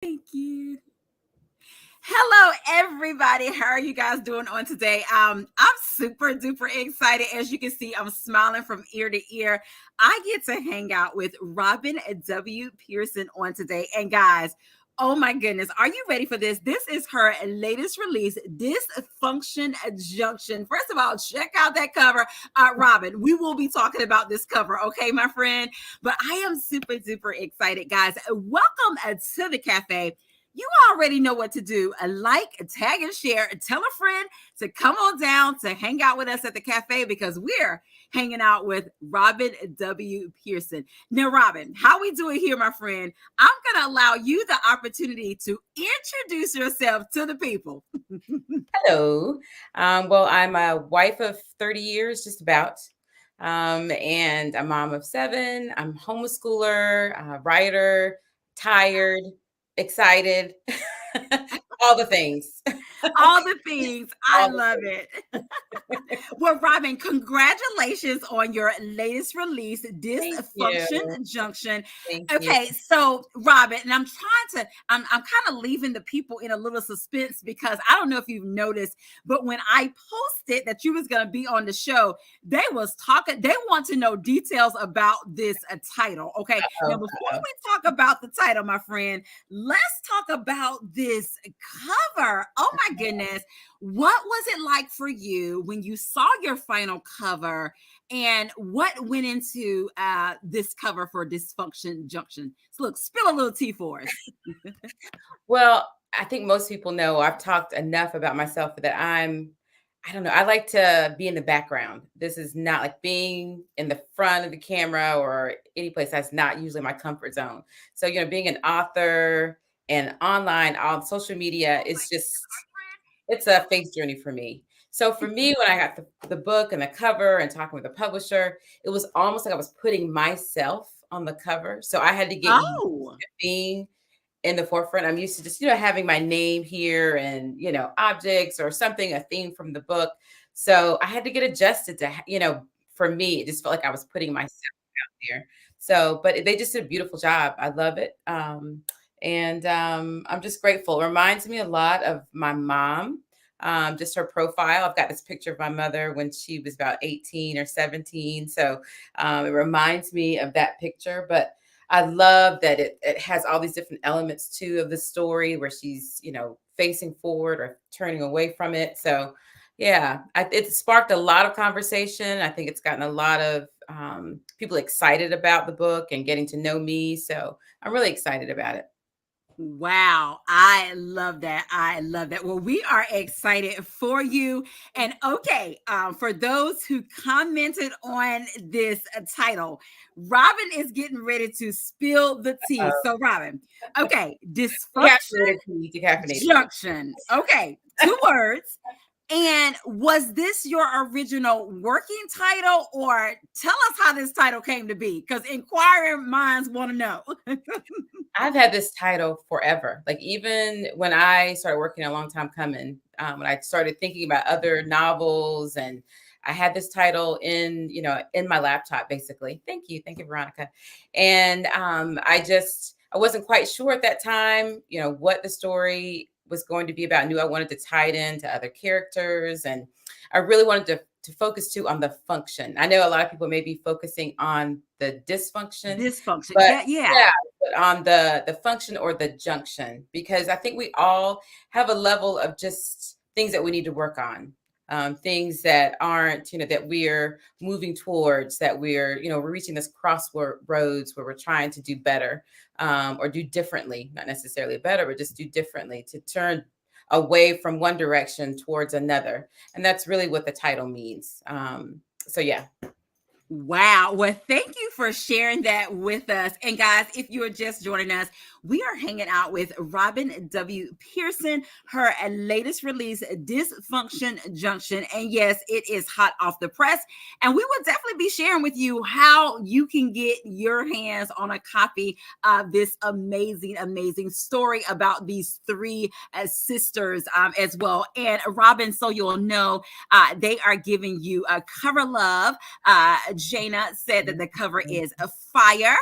Thank you. Hello, everybody. How are you guys doing on today? I'm super duper excited. As you can see, I'm smiling from ear to ear. I get to hang out with Robin W. Pearson on today. And guys, oh my goodness, are you ready for this? This is her latest release, Dysfunction Junction. First of all, check out that cover. Robin, we will be talking about this cover, okay, my friend? But I am super duper excited, guys. Welcome to the cafe. You already know what to do. Like, tag, and share. Tell a friend to come on down to hang out with us at the cafe because we're hanging out with Robin W. Pearson. Now, Robin, how we do it here, my friend? I'm going to allow you the opportunity to introduce yourself to the people. Hello. Well, I'm a wife of 30 years, just about, and a mom of 7. I'm homeschooler, writer, tired, excited, all the things. All the things. I All the love things. it. Well, Robin, congratulations on your latest release, Thank you. Dysfunction Junction. Thank you. Okay, so Robin, and I'm kind of leaving the people in a little suspense because I don't know if you've noticed, but when I posted that you was going to be on the show, they want to know details about this title. Okay, now Oh, before we talk about the title, my friend, let's talk about this cover. Oh my goodness. What was it like for you when you saw your final cover, and what went into this cover for Dysfunction Junction? So, look, spill a little tea for us. well, I think most people know I've talked enough about myself that I don't know, I like to be in the background. This is not like being in the front of the camera or any place. That's not usually my comfort zone. So, being an author and online on social media is just, it's a faith journey for me. So for me, when I got the book and the cover and talking with the publisher, it was almost like I was putting myself on the cover. So I had to get used Oh, to being in the forefront. I'm used to just, having my name here and, objects or something, a theme from the book. So I had to get adjusted to, for me, it just felt like I was putting myself out there. So, but they just did a beautiful job. I love it. And I'm just grateful. It reminds me a lot of my mom, just her profile. I've got this picture of my mother when she was about 18 or 17. So it reminds me of that picture. But I love that it has all these different elements too of the story where she's, facing forward or turning away from it. So yeah, it sparked a lot of conversation. I think it's gotten a lot of people excited about the book and getting to know me. So I'm really excited about it. wow. I love that. I love that. Well, we are excited for you. And okay, for those who commented on this title, Robin is getting ready to spill the tea. Uh, So, Robin, okay, Dysfunction Decaffeinated tea, decaffeinated tea. Junction. Okay, 2 words. And was this your original working title, or tell us how this title came to be? Because inquiring minds want to know. I've had this title forever. Like even when I started working a long time coming, when I started thinking about other novels, and I had this title in my laptop, basically. Thank you, Veronica. And I wasn't quite sure at that time, what the story was going to be about. I knew I wanted to tie it into other characters, and I really wanted to focus too on the function. I know a lot of people may be focusing on the dysfunction, Dysfunction. but Yeah. yeah, but on the function or the junction, because I think we all have a level of just things that we need to work on. Things that aren't, that we're moving towards, that we're reaching this crossroads where we're trying to do better, or do differently, not necessarily better, but just do differently, to turn away from one direction towards another. And that's really what the title means. So yeah. Wow. Well, thank you for sharing that with us. And guys, if you're just joining us, we are hanging out with Robin W. Pearson, her latest release, Dysfunction Junction. And yes, it is hot off the press. And we will definitely be sharing with you how you can get your hands on a copy of this amazing, amazing story about these 3 sisters as well. And Robin, so you'll know, they are giving you a cover love Jana said that the cover is a fire.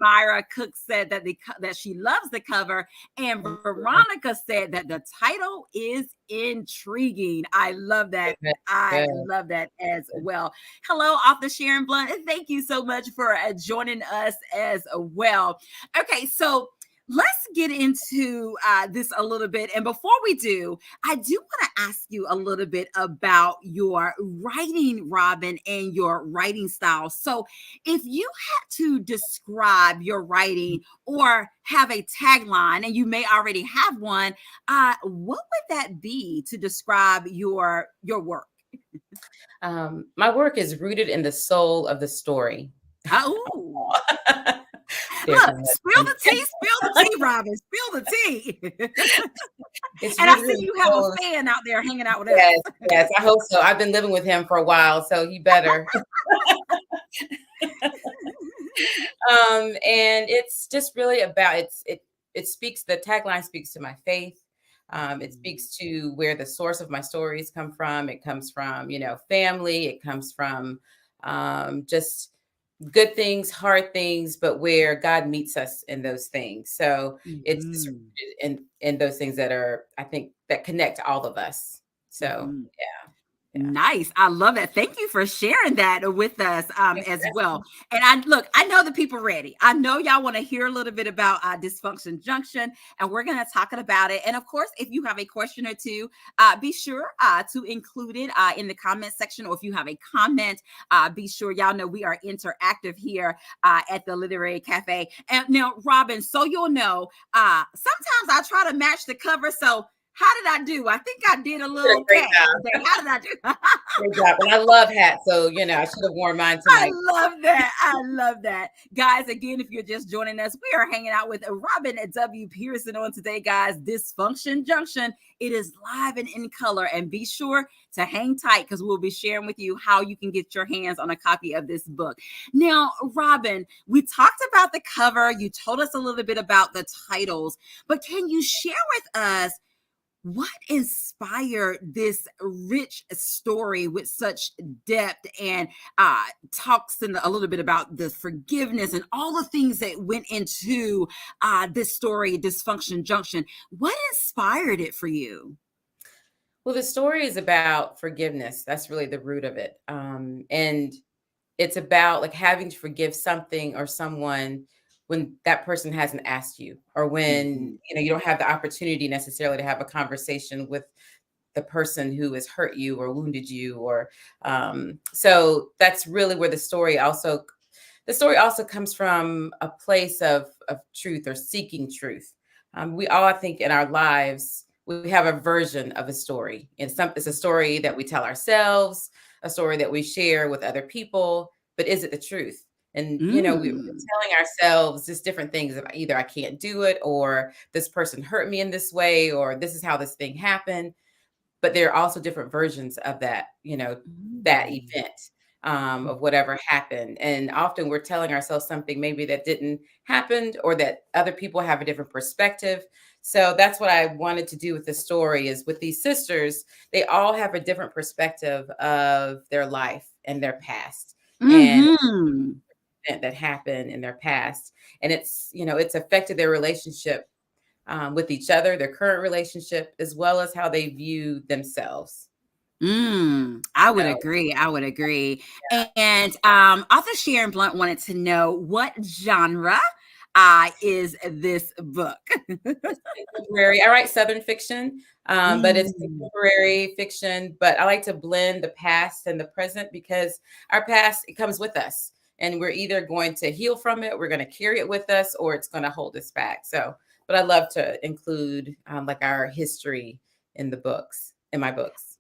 Myra Cook said that that she loves the cover, and Veronica said that the title is intriguing. I love that. I love that as well. Hello, author Sharon Blunt. Thank you so much for joining us as well. Okay, so let's get into this a little bit. And before we do, I do want to ask you a little bit about your writing, Robin, and your writing style. So if you had to describe your writing or have a tagline, and you may already have one, what would that be to describe your work? My work is rooted in the soul of the story. Oh, There's look, no spill husband. the tea, spill the tea, Robin, spill the tea. It's And I rooted see in the you have a soul of fan out there hanging out with yes, us. yes, I hope so. I've been living with him for a while, so he better. And it's just really about it speaks the tagline speaks to my faith. It speaks to where the source of my stories come from. It comes from, family. It comes from just good things, hard things, but where God meets us in those things. So it's just Mhm. in those things that are, I think, that connect all of us. So Mhm. yeah, yeah. Nice. I love that. Thank you for sharing that with us as well. And I know the people ready. I know y'all want to hear a little bit about Dysfunction Junction, and we're going to talk about it. And of course, if you have a question or two, be sure to include it in the comment section. Or if you have a comment, be sure y'all know we are interactive here at the Literary Cafe. And now, Robin, so you'll know, sometimes I try to match the cover. So how did I do? I think I did a You did a little great cat job. today. How did I do? Great job. And I love hats, so I should have worn mine I tonight. love that. I love that. Guys, again, if you're just joining us, we are hanging out with Robin W. Pearson on today, guys. Dysfunction Junction. It is live and in color. And be sure to hang tight because we'll be sharing with you how you can get your hands on a copy of this book. Now, Robin, we talked about the cover. You told us a little bit about the titles, but can you share with us what inspired this rich story with such depth and talks a little bit about the forgiveness and all the things that went into this story, Dysfunction Junction? What inspired it for you? Well, the story is about forgiveness. That's really the root of it. And it's about like having to forgive something or someone when that person hasn't asked you, or when Mhm. you don't have the opportunity necessarily to have a conversation with the person who has hurt you or wounded you, or so that's really where the story also comes from a place of truth, or seeking truth. We all, I think, in our lives, we have a version of a story. It's a story that we tell ourselves, a story that we share with other people, but is it the truth? And we're Mm. telling ourselves just different things of either I can't do it, or this person hurt me in this way, or this is how this thing happened. But there are also different versions of that Mm. event, of whatever happened. And often we're telling ourselves something maybe that didn't happen, or that other people have a different perspective. So that's what I wanted to do with the story, is with these sisters, they all have a different perspective of their life and their past. And Hmm. event that happened in their past. And it's affected their relationship with each other, their current relationship, as well as how they view themselves. I would So, agree. I would agree. And author Sharon Blunt wanted to know what genre is this book. it's contemporary. I write Southern fiction, but it's Mm. contemporary fiction. But I like to blend the past and the present, because our past, it comes with us, and we're either going to heal from it, we're going to carry it with us, or it's going to hold us back. So, but I love to include like our history in my books.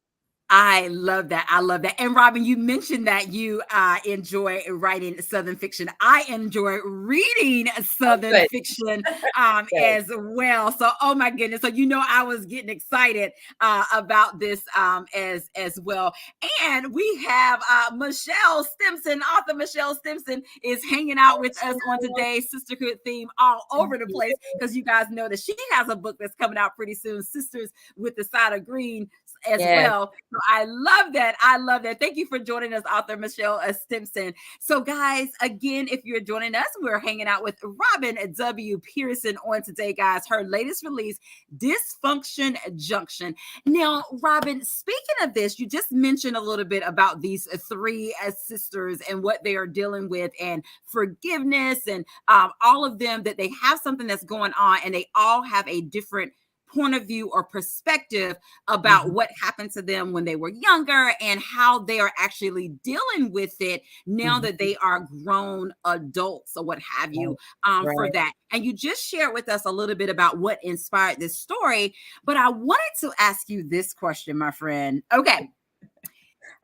I love that. I love that. And Robin, you mentioned that you enjoy writing Southern fiction. I enjoy reading Oh, Southern good, fiction good. as well. So, oh my goodness. So, I was getting excited about this as well. And we have Michelle Stimson, author Michelle Stimson is hanging out with us on today's sisterhood theme all over the place, because you guys know that she has a book that's coming out pretty soon, Sisters with the Side of Green. as Yes. well. So I love that. I love that. Thank you for joining us, author Michelle Stimpson. So, guys, again, if you're joining us, we're hanging out with Robin W. Pearson on today, guys. Her latest release, Dysfunction Junction. Now, Robin, speaking of this, you just mentioned a little bit about these three sisters and what they are dealing with, and forgiveness, and all of them, that they have something that's going on, and they all have a different point of view or perspective about Mhm. what happened to them when they were younger, and how they are actually dealing with it now Mhm. that they are grown adults or what have you, Right. for Right. that. And you just shared with us a little bit about what inspired this story, but I wanted to ask you this question, my friend. Okay.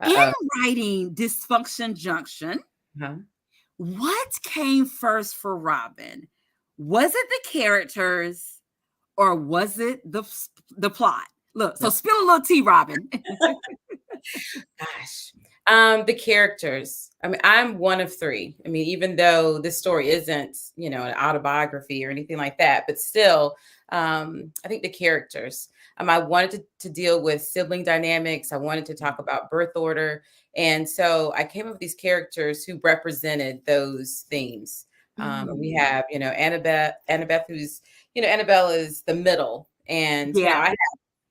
In Uh-oh. writing Dysfunction Junction, Uh-huh. what came first for Robin? Was it the characters, or was it the plot? Look, so No. spill a little tea, Robin. Gosh. The characters. I mean, I'm one of three. I mean, even though this story isn't, an autobiography or anything like that, but still, I think the characters. I wanted to deal with sibling dynamics. I wanted to talk about birth order. And so I came up with these characters who represented those themes. And we Mm, have, Annabeth, who's, Annabelle is the middle. And, yeah. I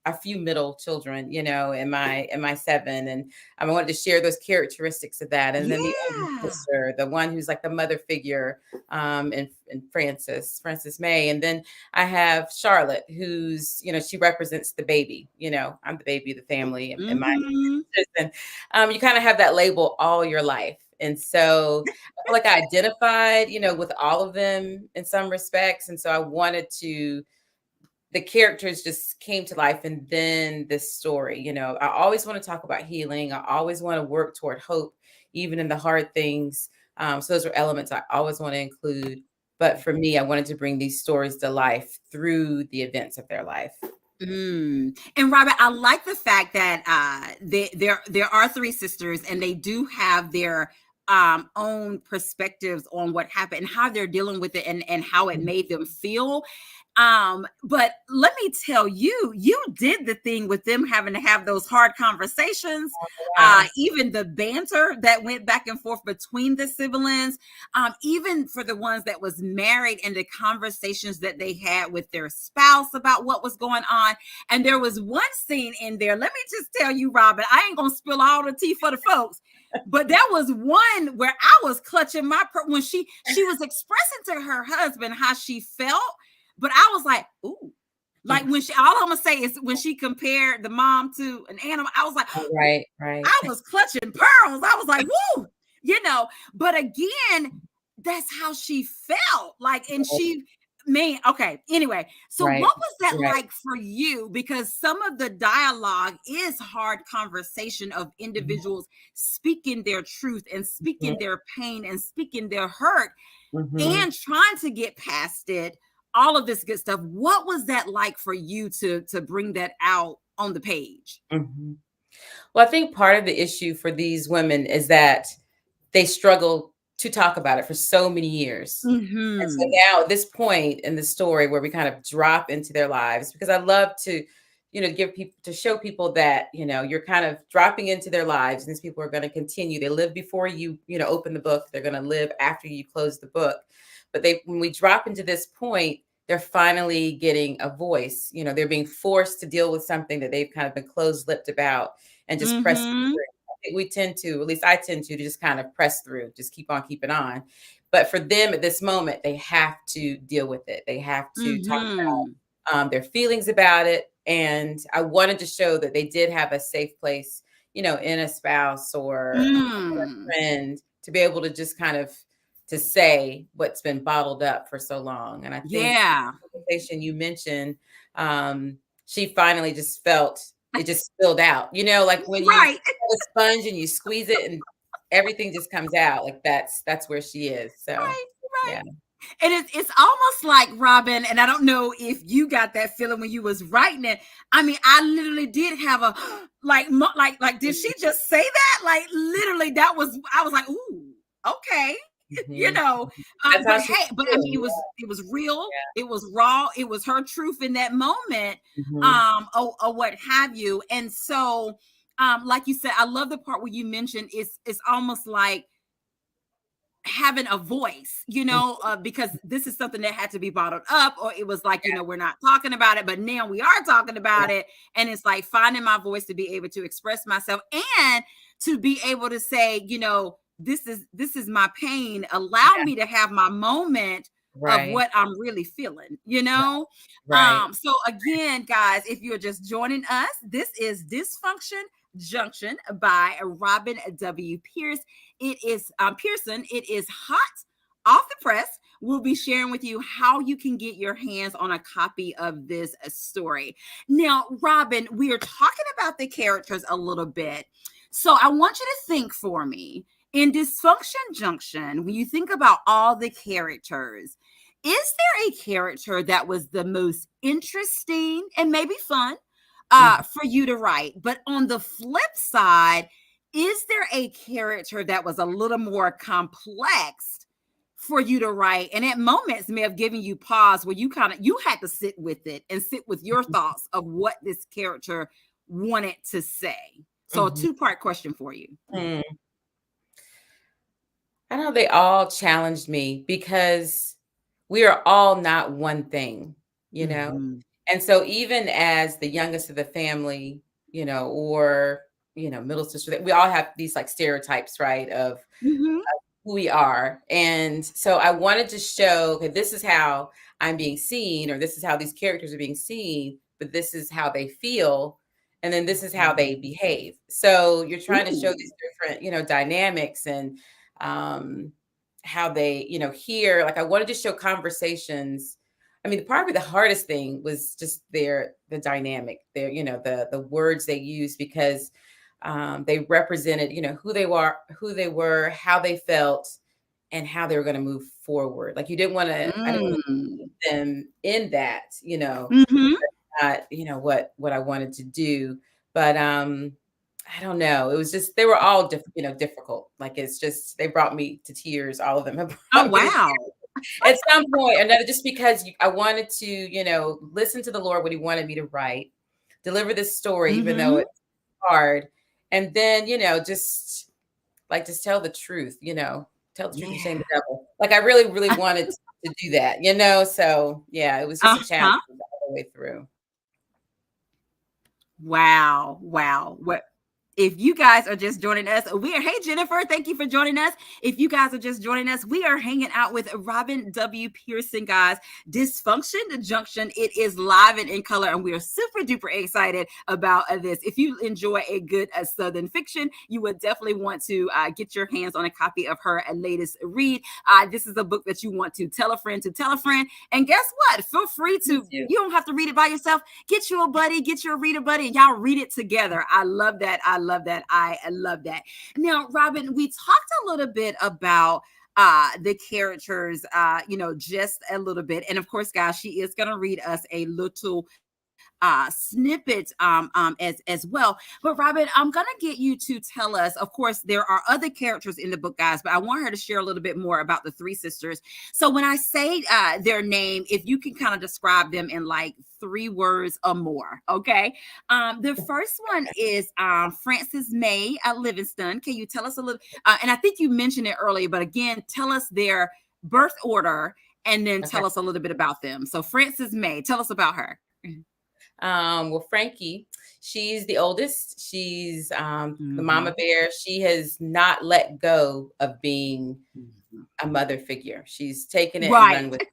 a few middle children, in my seven, and I wanted to share those characteristics of that. And then the older Yeah. sister, the one who's like the mother figure, in Frances May, and then I have Charlotte, who's she represents the baby. I'm the baby of the family, and my Mm-hmm. sisters, and you kind of have that label all your life. And so I feel like I identified, with all of them in some respects. And so I wanted to the characters just came to life, and then this story, I always want to talk about healing. I always want to work toward hope, even in the hard things. So those are elements I always want to include. But for me, I wanted to bring these stories to life through the events of their life. And Robert, I like the fact that there are three sisters, and they do have their own perspectives on what happened and how they're dealing with it, and how it Mhm. made them feel. But let me tell you, you did the thing with them having to have those hard conversations, Wow. even the banter that went back and forth between the siblings, even for the ones that was married, and the conversations that they had with their spouse about what was going on. And there was one scene in there, let me just tell you, Robin, I ain't gonna spill all the tea for the folks, but there was one where I was clutching when she was expressing to her husband how she felt, but I was like, ooh. Like when all I'm gonna say is when she compared the mom to an animal, I was like, ooh, Right, right, I was clutching pearls. I was like, woo, but again, that's how she felt. Like, and okay. Anyway, so right, what was that right. like for you? Because some of the dialogue is hard conversation of individuals speaking their truth, and Mhm, speaking their pain, and speaking their hurt, mhm, and trying to get past it, all of this good stuff. What was that like for you to bring that out on the page? mhm. Well, I think part of the issue for these women is that they struggle to talk about it for so many years. And so Hmm. now at this point in the story where we kind of drop into their lives, because I love to, show people that, you're kind of dropping into their lives, and these people are going to continue. They live before you, open the book. They're going to live after you close the book. But when we drop into this point, they're finally getting a voice. They're being forced to deal with something that they've kind of been closed-lipped about, and just press Hmm. through. I think we tend to, at least I tend to just kind of press through, just keep on keeping on. But for them at this moment, they have to deal with it. They have to talk Hmm. about their feelings about it. And I wanted to show that they did have a safe place, in a spouse or Mm. friend, to be able to just kind of to say what's been bottled up for so long. And I think Yeah. the conversation you mentioned, she finally just felt it just spilled out. Like when you Right. have a sponge and you squeeze it and everything just comes out. Like that's where she is. So Right. Right. yeah. And it's almost like, Robin, and I don't know if you got that feeling when you was writing it. I mean, I literally did have a like did she just say that? Like literally, that was I was like, ooh, okay. you Mhm. know. That's how But she hey, but I mean, feels. it was real, Yeah. it was raw, it was her truth in that moment, Mhm. or what have you. And so, like you said, I love the part where you mentioned it's almost like having a voice, Mhm. because this is something that had to be bottled up, or it was like, we're not talking about it, but now we are talking Yeah. about it. And it's like finding my voice to be able to express myself and to be able to say, this is my pain. Allow Yeah. me to have my moment of Right. what I'm really feeling, Right. So again, guys, if you're just joining us, this is Dysfunction Junction by Robin W. Pierce. It is Pearson. It is hot off the press. We'll be sharing with you how you can get your hands on a copy of this story. Now, Robin, we are talking about the characters a little bit. So I want you to think for me. In Dysfunction Junction, when you think about all the characters, is there a character that was the most interesting and maybe fun Mhm. for you to write? But on the flip side, is there a character that was a little more complex for you to write, and at moments may have given you pause where you had to sit with it and sit with your thoughts of what this character wanted to say? So a Mhm. two-part question for you. Mm. I know they all challenged me because we are all not one thing, you know? Mhm. And so even as the youngest of the family, or, middle sister, that we all have these like stereotypes, right, of Mhm. who we are. And so I wanted to show, okay, this is how I'm being seen, or this is how these characters are being seen, but this is how they feel. And then this is how they behave. So you're trying to show Ooh. these different, dynamics and um, how they, hear. Like I wanted to show conversations. I mean, probably the hardest thing was just the dynamic, the words they use, because they represented, who they were, how they felt, and how they were going to move forward. Like I didn't want to Mm. keep them in that, Mhm. not, what I wanted to do. But I don't know. It was just they were all difficult. Like it's just they brought me to tears. All of them have Oh, brought me to wow. tears at some point or another, just because I wanted to, listen to the Lord what He wanted me to write, deliver this story, even though Mhm. it's hard, and then just tell the truth, tell the truth and shame Yeah. the devil. Like I really, really wanted to do that, So yeah, it was just a challenge Uh-huh. all the way through. Wow. Wow. What if you guys are just joining us, hey Jennifer, thank you for joining us. If you guys are just joining us, we are hanging out with Robin W. Pearson, guys. Dysfunction Junction. It is live and in color, and we are super duper excited about this. If you enjoy a good Southern fiction, you would definitely want to get your hands on a copy of her latest read. This is a book that you want to tell a friend to tell a friend. And guess what? Feel free Me to, too. you don't have to read it by yourself. Get you a buddy, get your reader buddy, and y'all read it together. I love that. I love that. I love that. Now, Robin, we talked a little bit about the characters, just a little bit. And of course, guys, she is going to read us a little snippets as well. But Robin, I'm gonna get you to tell us. Of course, there are other characters in the book, guys, but I want her to share a little bit more about the three sisters. So when I say their name, if you can kind of describe them in like 3 words or more, okay? The first one is Frances May Livingston. Can you tell us a little? And I think you mentioned it earlier, but again, tell us their birth order and then Okay. tell us a little bit about them. So Frances May, tell us about her. Well, Frankie, she's the oldest. She's the mama Mhm. bear. She has not let go of being Mhm. a mother figure. She's taken it and run Right. with it,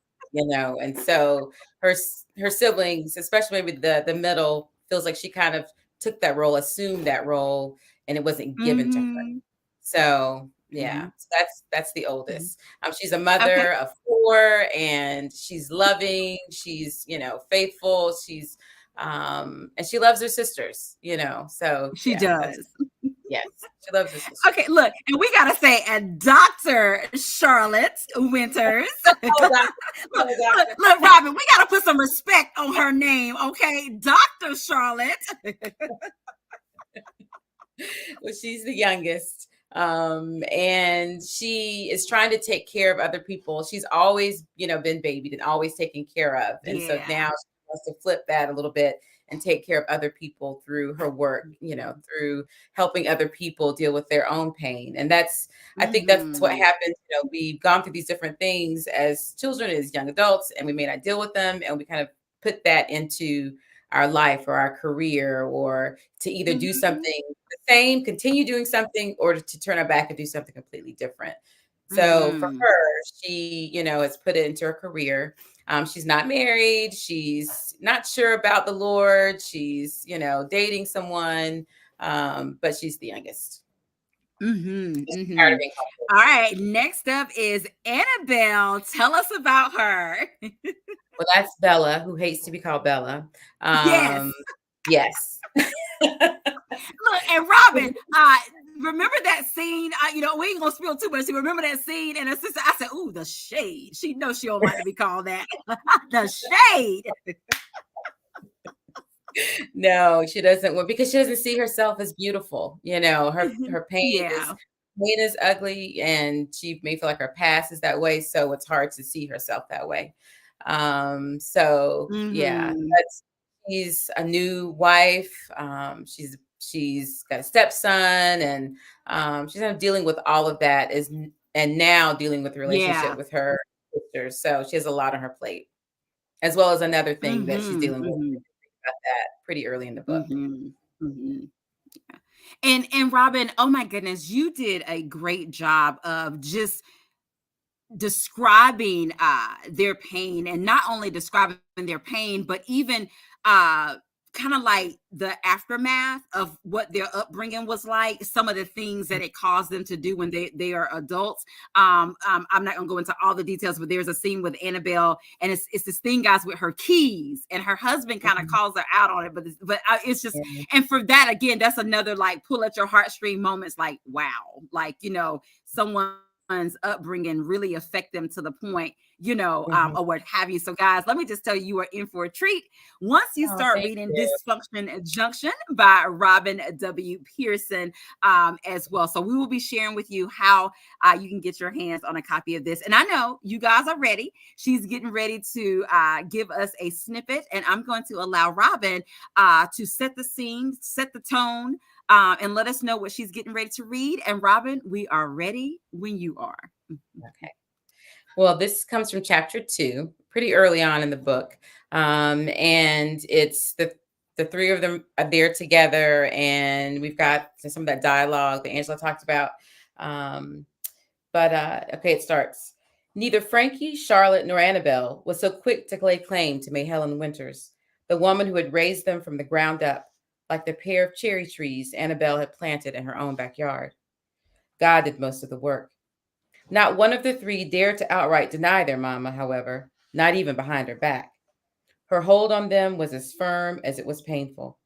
and so her siblings, especially maybe the middle, feels like she kind of took that role, assumed that role, and it wasn't given to her. Mhm. So yeah, Mhm. so that's the Mhm. oldest. She's a Okay. mother of 4, and she's loving. She's faithful. She's and she loves her sisters. So She yeah, that's does. yes, she loves her sisters. Okay, look, and we gotta say, Dr. Charlotte Winters. Oh, doctor, Look, oh, look, doctor. look, Robin, we gotta put some respect on her name, okay? Dr. Charlotte. Well, she's the youngest. And she is trying to take care of other people. She's always, been babied and always taken care of. And so Yeah. now she wants to flip that a little bit and take care of other people through her work, through helping other people deal with their own pain. And I think that's what Mhm. happens. We've gone through these different things as children, as young adults, and we may not deal with them. And we kind of put that into our life or our career, or to either do Mhm. something the same, continue doing something, or to turn her back and do something completely different. So for Mhm. her, she, has put it into her career. She's not married. She's not sure about the Lord. She's, dating someone, but she's the youngest. Mhm. She's tired of Mhm. being called. All right. Next up is Annabelle. Tell us about her. Well, that's Bella, who hates to be called Bella. Yes. Yes. Look, and Robin, remember that scene? We ain't gonna spill too much. You remember that scene? And her sister, I said, "Ooh, the shade." She knows she don't like to be called that. The shade. No, she doesn't. Well, because she doesn't see herself as beautiful. Her Yeah. pain is ugly, and she may feel like her past is that way. So it's hard to see herself that way. So yeah, Mhm. she's a new wife. She's got a stepson, and she's kind of dealing with all of that. And now dealing with the relationship Yeah. with her sisters. So she has a lot on her plate, as well as another thing that she's Mhm. dealing with. Mhm. About that pretty early in the book. Mhm. Mhm. And Robin, oh my goodness, you did a great job of just describing their pain, and not only describing their pain, but even uh kind of like the aftermath of what their upbringing was like, some of the things that it caused them to do when they are adults. I'm not gonna go into all the details, but there's a scene with Annabelle, and it's this thing, guys, with her keys, and her husband kind of Mhm. calls her out on it, but it's just, Yeah. and for that, again, that's another like pull at your heartstring moments, like wow, like someone's upbringing really affect them to the point, Mhm. or what have you. So, guys, let me just tell you, you are in for a treat once you Oh, start thank reading you. Dysfunction Junction by Robin W. Pearson, as well. So, we will be sharing with you how you can get your hands on a copy of this. And I know you guys are ready. She's getting ready to give us a snippet, and I'm going to allow Robin to set the scene, set the tone, and let us know what she's getting ready to read. And Robin, we are ready when you are. Okay. Well, this comes from chapter 2, pretty early on in the book. And it's the three of them are there together, and we've got some of that dialogue that Angela talked about. Um, but okay, it starts. Neither Frankie, Charlotte, nor Annabelle was so quick to lay claim to May Helen Winters, the woman who had raised them from the ground up, like the pair of cherry trees Annabelle had planted in her own backyard. God did most of the work. Not one of the three dared to outright deny their mamma, however, not even behind her back. Her hold on them was as firm as it was painful.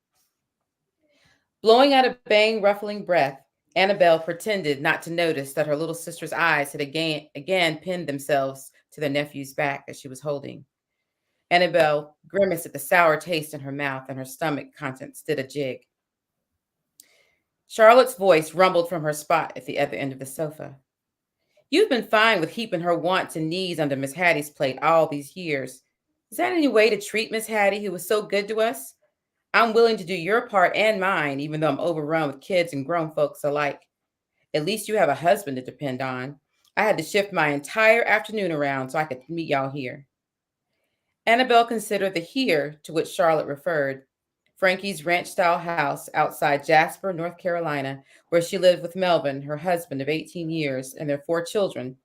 Blowing out a bang, ruffling breath, Annabelle pretended not to notice that her little sister's eyes had again pinned themselves to their nephew's back that she was holding. Annabelle grimaced at the sour taste in her mouth, and her stomach contents did a jig. Charlotte's voice rumbled from her spot at the other end of the sofa. You've been fine with heaping her wants and needs under Miss Hattie's plate all these years. Is that any way to treat Miss Hattie, who was so good to us? I'm willing to do your part and mine, even though I'm overrun with kids and grown folks alike. At least you have a husband to depend on. I had to shift my entire afternoon around so I could meet y'all here. Annabelle considered the here to which Charlotte referred, Frankie's ranch style house outside Jasper, North Carolina, where she lived with Melvin, her husband of 18 years, and their 4 children.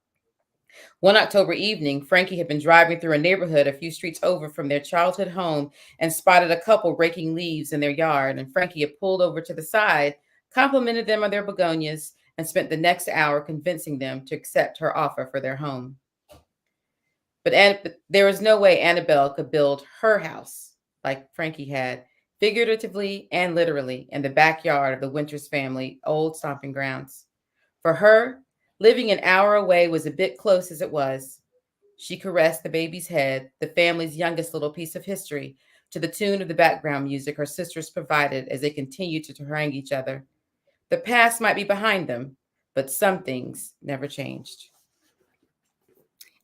One October evening, Frankie had been driving through a neighborhood a few streets over from their childhood home and spotted a couple raking leaves in their yard. And Frankie had pulled over to the side, complimented them on their begonias, and spent the next hour convincing them to accept her offer for their home. But there was no way Annabelle could build her house like Frankie had, figuratively and literally, in the backyard of the Winters family old stomping grounds. For her, living an hour away was a bit close as it was. She caressed the baby's head, the family's youngest little piece of history, to the tune of the background music her sisters provided as they continued to harangue each other. The past might be behind them, but some things never changed.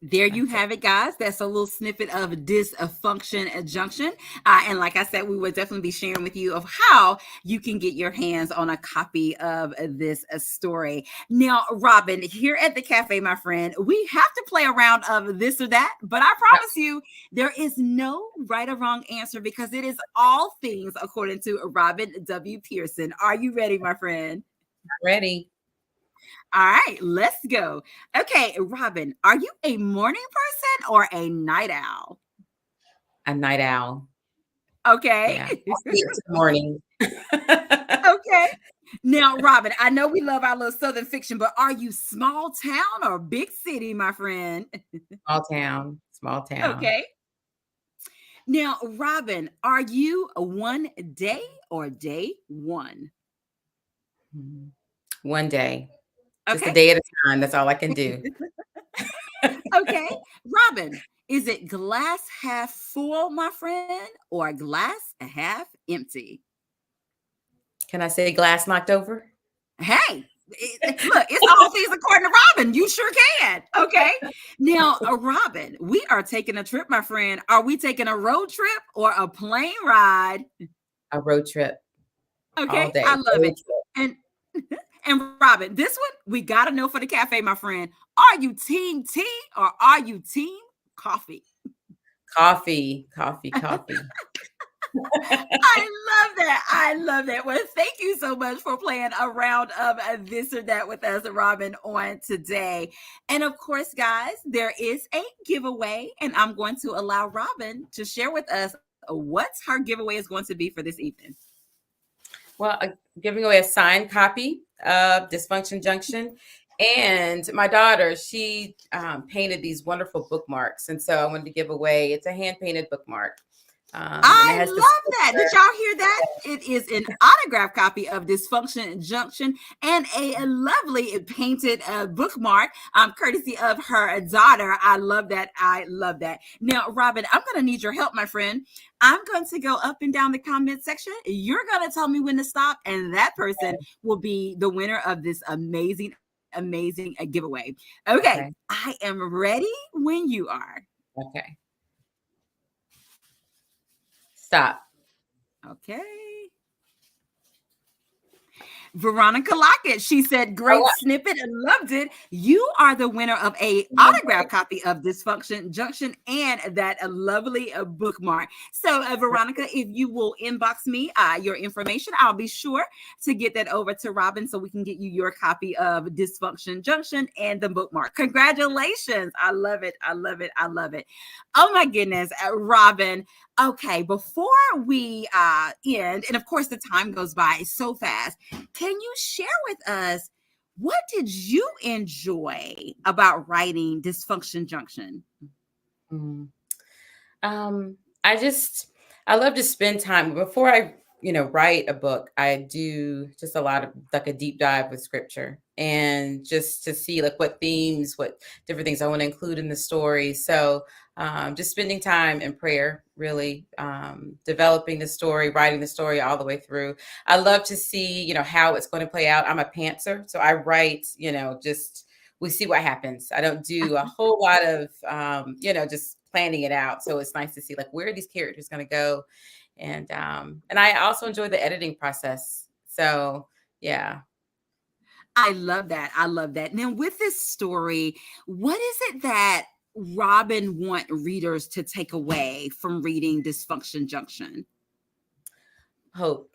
There you That's it. have it, guys. That's a little snippet of Dysfunction Junction. And like I said, we will definitely be sharing with you of how you can get your hands on a copy of this story. Now, Robin, here at the cafe, my friend, we have to play a round of this or that, but I promise you, there is no right or wrong answer because it is all things according to Robin W. Pearson. Are you ready, my friend? Ready? All right, let's go. Okay, Robin, are you a morning person or a night owl? A night owl. Okay. Yeah. I'll see it till morning. Okay. Now, Robin, I know we love our little Southern fiction, but are you small town or big city, my friend? Small town. Small town. Okay. Now, Robin, are you a one day or day one? Mhm. One day. Just a Okay. day at a time. That's all I can do. Okay. Robin, is it glass half full, my friend, or glass half empty? Can I say glass knocked over? Hey, look, it's all things according to Robin. You sure can. Okay. Now, Robin, we are taking a trip, my friend. Are we taking a road trip or a plane ride? A road trip all Okay. day. I love Road it. trip. And Robin, this one we gotta know for the cafe, my friend. Are you team tea or are you team coffee? Coffee, coffee, coffee. I love that. I love that. Well, thank you so much for playing a round of this or that with us, Robin, on today. And of course, guys, there is a giveaway, and I'm going to allow Robin to share with us what her giveaway is going to be for this evening. Well, giving away a signed copy of Dysfunction Junction. And my daughter, she painted these wonderful bookmarks. And so I wanted to give away, it's a hand painted bookmark. And it I has the love that. Did scripture. y'all hear that? It is an autographed copy of Dysfunction Junction and a lovely painted bookmark, courtesy of her daughter. I love that. I love that. Now, Robin, I'm going to need your help, my friend. I'm going to go up and down the comment section. You're going to tell me when to stop, and that person will be the winner of this amazing giveaway. Okay, Okay. I am ready when you are. Okay. Stop. Okay. Veronica Lockett. She said, great Oh, snippet and loved it. You are the winner of a wow. autographed copy of Dysfunction Junction and that lovely bookmark. So, Veronica, if you will inbox me your information, I'll be sure to get that over to Robin so we can get you your copy of Dysfunction Junction and the bookmark. Congratulations. I love it. I love it. I love it. Oh my goodness, Robin. Okay, before we end, and of course the time goes by so fast, can you share with us what did you enjoy about writing Dysfunction Junction? Mm. Um, I just I love to spend time before I, write a book. I do just a lot of like a deep dive with scripture and just to see like what themes, what different things I want to include in the story. So just spending time in prayer, really developing the story, writing the story all the way through. I love to see, how it's going to play out. I'm a pantser, so I write, just we see what happens. I don't do a whole lot of, just planning it out. So it's nice to see like where are these characters going to go, and I also enjoy the editing process. So yeah. I love that. I love that. Now, with this story, what is it that Robin want readers to take away from reading Dysfunction Junction? Hope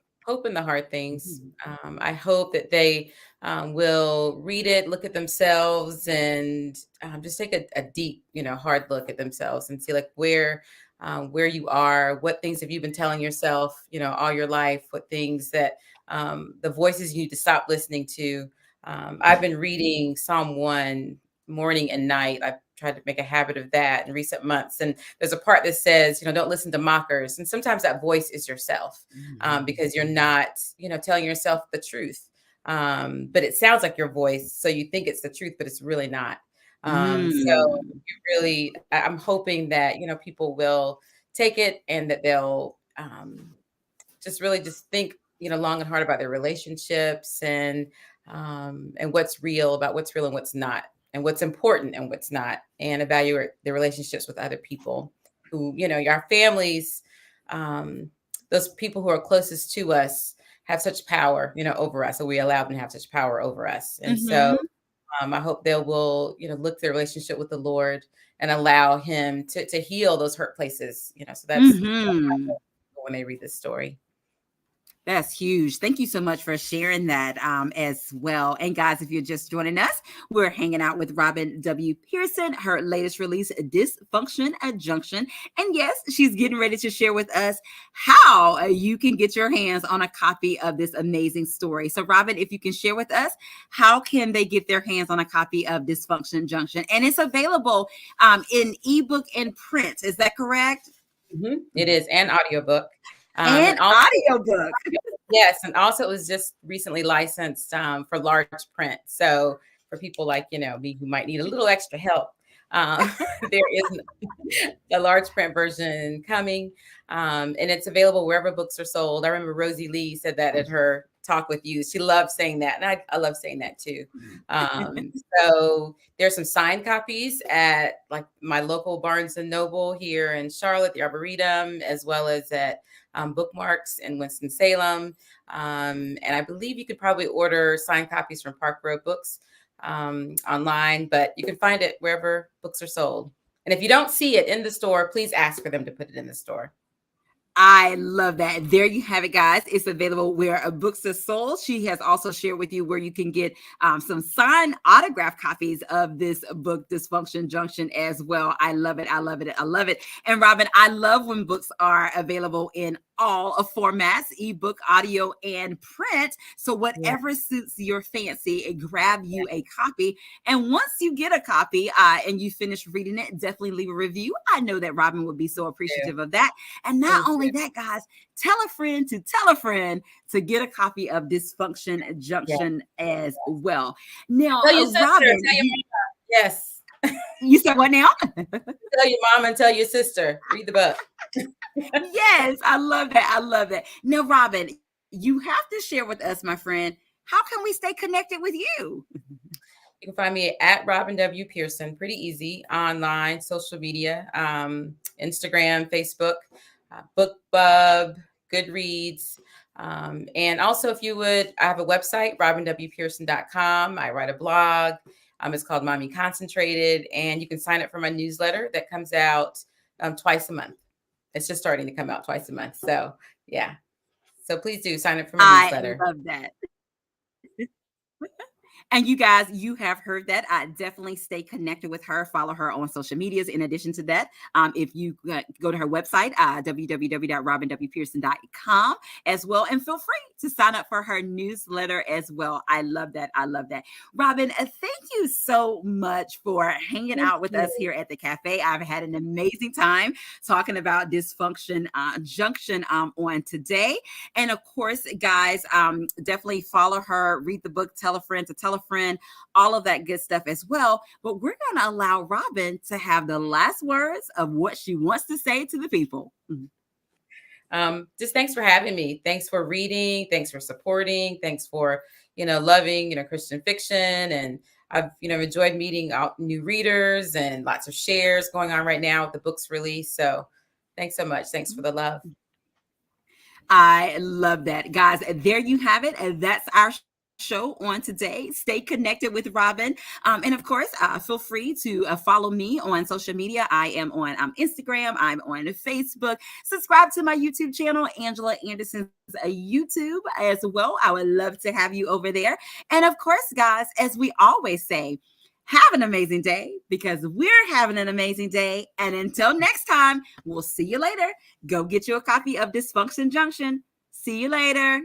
in the hard things. Mhm. I hope that they will read it, look at themselves, and just take a deep, hard look at themselves and see like where you are, what things have you been telling yourself, all your life, what things that the voices you need to stop listening to. I've been reading Psalm 1 morning and night. I've tried to make a habit of that in recent months. And there's a part that says, don't listen to mockers. And sometimes that voice is yourself, because you're not, telling yourself the truth. But it sounds like your voice. So you think it's the truth, but it's really not. So Mm. I'm hoping that, people will take it and that they'll just really just think, long and hard about their relationships and and what's real about what's real and what's not, and what's important and what's not, and evaluate the relationships with other people who, our families, um, those people who are closest to us have such power, over us. So we allow them to have such power over us. And so Mm-hmm. I hope they will, look their relationship with the Lord and allow him to heal those hurt places, so that's Mm-hmm. when they read this story. That's huge. Thank you so much for sharing that as well. And guys, if you're just joining us, we're hanging out with Robin W. Pearson, her latest release, Dysfunction Junction. And yes, she's getting ready to share with us how you can get your hands on a copy of this amazing story. So, Robin, if you can share with us, how can they get their hands on a copy of Dysfunction Junction? And it's available in ebook and print. Is that correct? Mm-hmm. It is, and audiobook. And And also, audiobook. yes, and also it was just recently licensed for large print. So for people like me who might need a little extra help, there is a large print version coming, and it's available wherever books are sold. I remember Rosie Lee said that at her talk with you. She loved saying that, and I love saying that too. So there's some signed copies at like my local Barnes and Noble here in Charlotte, the Arboretum, as well as at Bookmarks in Winston-Salem. And I believe you could probably order signed copies from Park Road Books online, but you can find it wherever books are sold. And if you don't see it in the store, please ask for them to put it in the store. I love that. There you have it, guys. It's available where books are sold. She has also shared with you where you can get some signed autograph copies of this book, Dysfunction Junction, as well. I love it. I love it. I love it. And Robin, I love when books are available in all of formats, ebook, audio, and print. So whatever suits your fancy, grab you a copy. And once you get a copy and you finish reading it, definitely leave a review. I know that Robin would be so appreciative of that. And not only that, guys, tell a friend to get a copy of Dysfunction Junction as well. Now, Tell your sister, Robin, tell your mom. Yes. You said what now? Tell your mom and tell your sister. Read the book. Yes, I love that. I love that. Now, Robin, you have to share with us, my friend, how can we stay connected with you? You can find me at Robin W. Pearson. Pretty easy online, social media, Instagram, Facebook, BookBub, Goodreads. And also, if you would, I have a website, robinwpearson.com. I write a blog. It's called Mommy Concentrated. And you can sign up for my newsletter that comes out twice a month. It's just starting to come out twice a month. So, yeah. So please do sign up for my newsletter. I love that. And you guys, you have heard that. I definitely stay connected with her. Follow her on social medias. In addition to that, if you go to her website, www.robinwpearson.com as well. And feel free to sign up for her newsletter as well. I love that. I love that. Robin, thank you so much for hanging out with us here at the cafe. I've had an amazing time talking about Dysfunction Junction on today. And of course, guys, definitely follow her, read the book, tell a friend to tell a friend, all of that good stuff as well. But we're going to allow Robin to have the last words of what she wants to say to the people. Just thanks for having me. Thanks for reading. Thanks for supporting. Thanks for, loving, Christian fiction. And I've, enjoyed meeting out new readers and lots of shares going on right now with the book's release. So thanks so much. Thanks for the love. I love that. Guys, there you have it. That's our show on today. Stay connected with Robin. And of course, feel free to follow me on social media. I am on Instagram. I'm on Facebook. Subscribe to my YouTube channel, Angela Anderson's YouTube as well. I would love to have you over there. And of course, guys, as we always say, have an amazing day because we're having an amazing day. And until next time, we'll see you later. Go get you a copy of Dysfunction Junction. See you later.